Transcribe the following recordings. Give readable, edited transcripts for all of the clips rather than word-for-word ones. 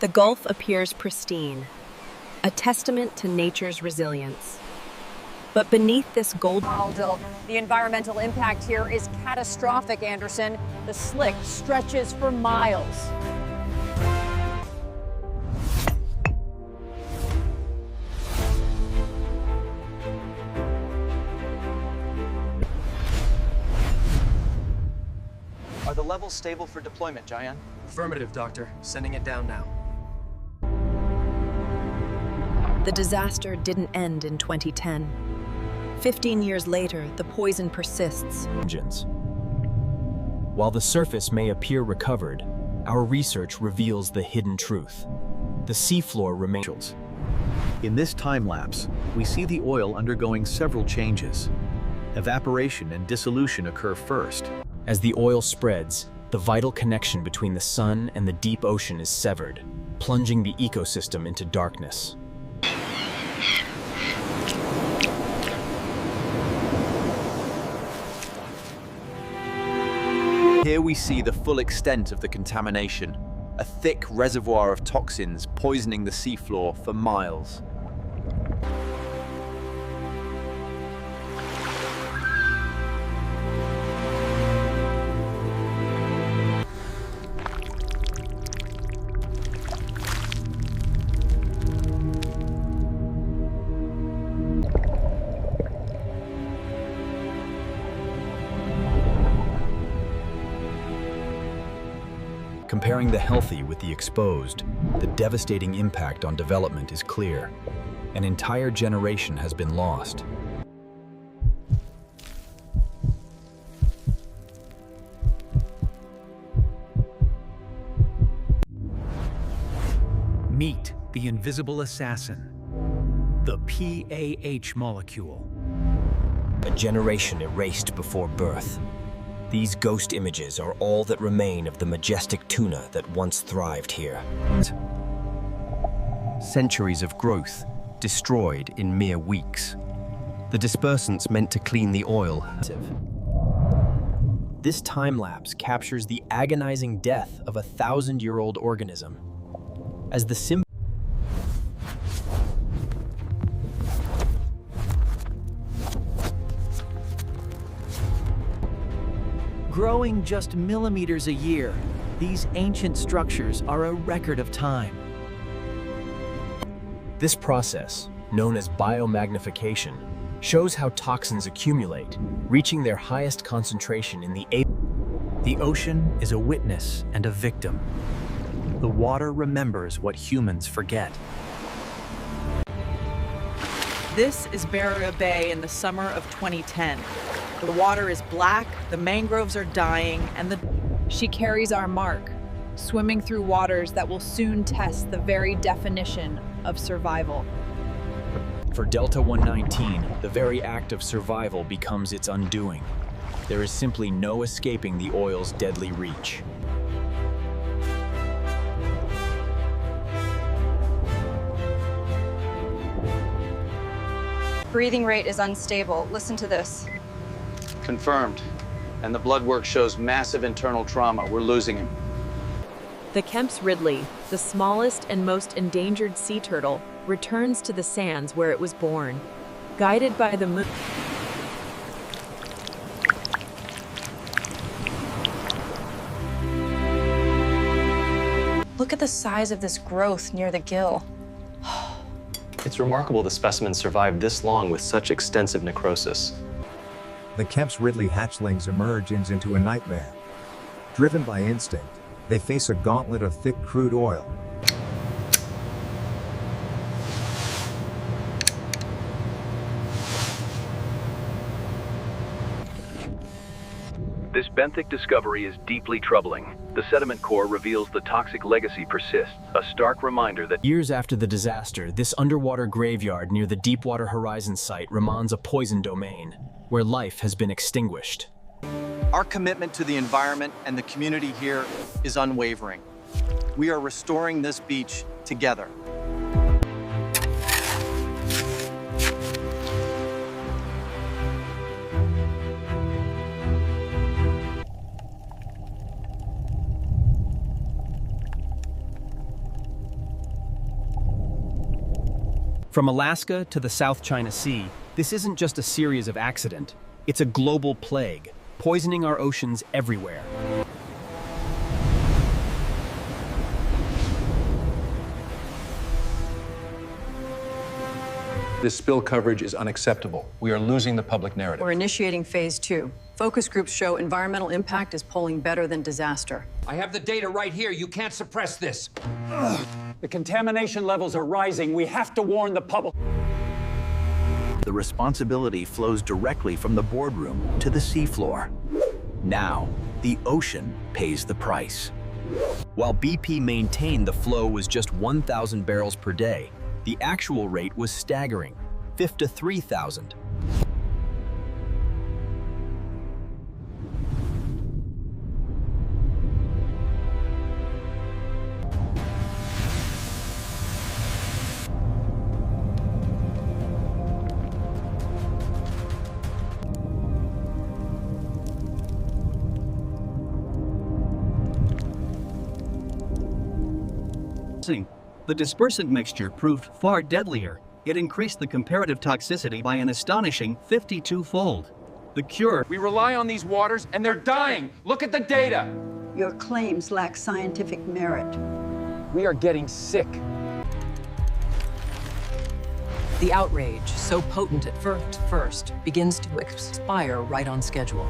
The Gulf appears pristine, a testament to nature's resilience. But beneath this The environmental impact here is catastrophic, Anderson. The slick stretches for miles. Are the levels stable for deployment, Jayan? Affirmative, Doctor. Sending it down now. The disaster didn't end in 2010. 15 years later, the poison persists. While the surface may appear recovered, our research reveals the hidden truth. The seafloor remains. In this time lapse, we see the oil undergoing several changes. Evaporation and dissolution occur first. As the oil spreads, the vital connection between the sun and the deep ocean is severed, plunging the ecosystem into darkness. Here we see the full extent of the contamination, a thick reservoir of toxins poisoning the seafloor for miles. Comparing the healthy with the exposed, the devastating impact on development is clear. An entire generation has been lost. Meet the invisible assassin, the PAH molecule. A generation erased before birth. These ghost images are all that remain of the majestic tuna that once thrived here. Centuries of growth, destroyed in mere weeks. The dispersants meant to clean the oil. This time-lapse captures the agonizing death of a 1,000-year-old organism. As the symbol Growing just millimeters a year, these ancient structures are a record of time. This process, known as biomagnification, shows how toxins accumulate, reaching their highest concentration in the The ocean is a witness and a victim. The water remembers what humans forget. This is Barrier Bay in the summer of 2010. The water is black, the mangroves are dying, and she carries our mark, swimming through waters that will soon test the very definition of survival. For Delta 119, the very act of survival becomes its undoing. There is simply no escaping the oil's deadly reach. Breathing rate is unstable. Listen to this. Confirmed. And the blood work shows massive internal trauma. We're losing him. The Kemp's Ridley, the smallest and most endangered sea turtle, returns to the sands where it was born. Guided by the moon. Look at the size of this growth near the gill. It's remarkable the specimen survived this long with such extensive necrosis. The Kemp's Ridley hatchlings emerge into a nightmare. Driven by instinct, they face a gauntlet of thick crude oil. This benthic discovery is deeply troubling. The sediment core reveals the toxic legacy persists, a stark reminder that Years after the disaster, this underwater graveyard near the Deepwater Horizon site remains a poison domain, where life has been extinguished. Our commitment to the environment and the community here is unwavering. We are restoring this beach together. From Alaska to the South China Sea, this isn't just a series of accidents. It's a global plague, poisoning our oceans everywhere. This spill coverage is unacceptable. We are losing the public narrative. We're initiating phase 2. Focus groups show environmental impact is polling better than disaster. I have the data right here. You can't suppress this. The contamination levels are rising. We have to warn the public. The responsibility flows directly from the boardroom to the seafloor. Now, the ocean pays the price. While BP maintained the flow was just 1,000 barrels per day, the actual rate was staggering, 53,000. The dispersant mixture proved far deadlier. It increased the comparative toxicity by an astonishing 52-fold. The cure... We rely on these waters and they're dying. Look at the data. Your claims lack scientific merit. We are getting sick. The outrage, so potent at first, begins to expire right on schedule.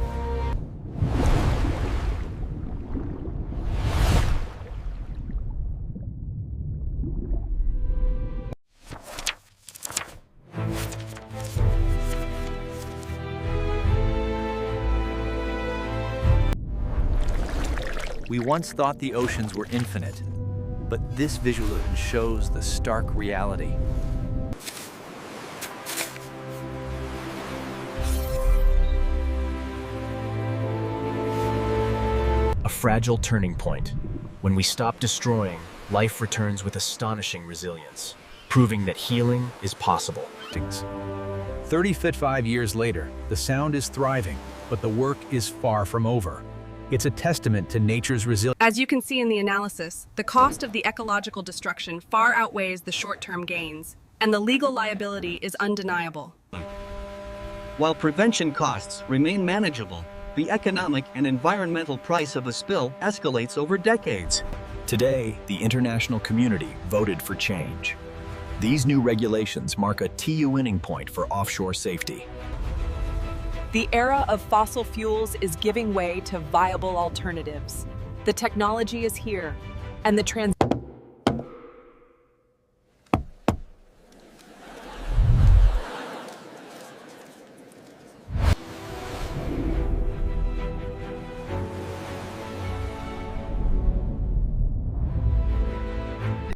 We once thought the oceans were infinite, but this visual shows the stark reality. A fragile turning point. When we stop destroying, life returns with astonishing resilience, proving that healing is possible. 35 years later, the sound is thriving, but the work is far from over. It's a testament to nature's resilience. As you can see in the analysis, the cost of the ecological destruction far outweighs the short-term gains, and the legal liability is undeniable. While prevention costs remain manageable, the economic and environmental price of a spill escalates over decades. Today, the international community voted for change. These new regulations mark a winning point for offshore safety. The era of fossil fuels is giving way to viable alternatives. The technology is here, and the transition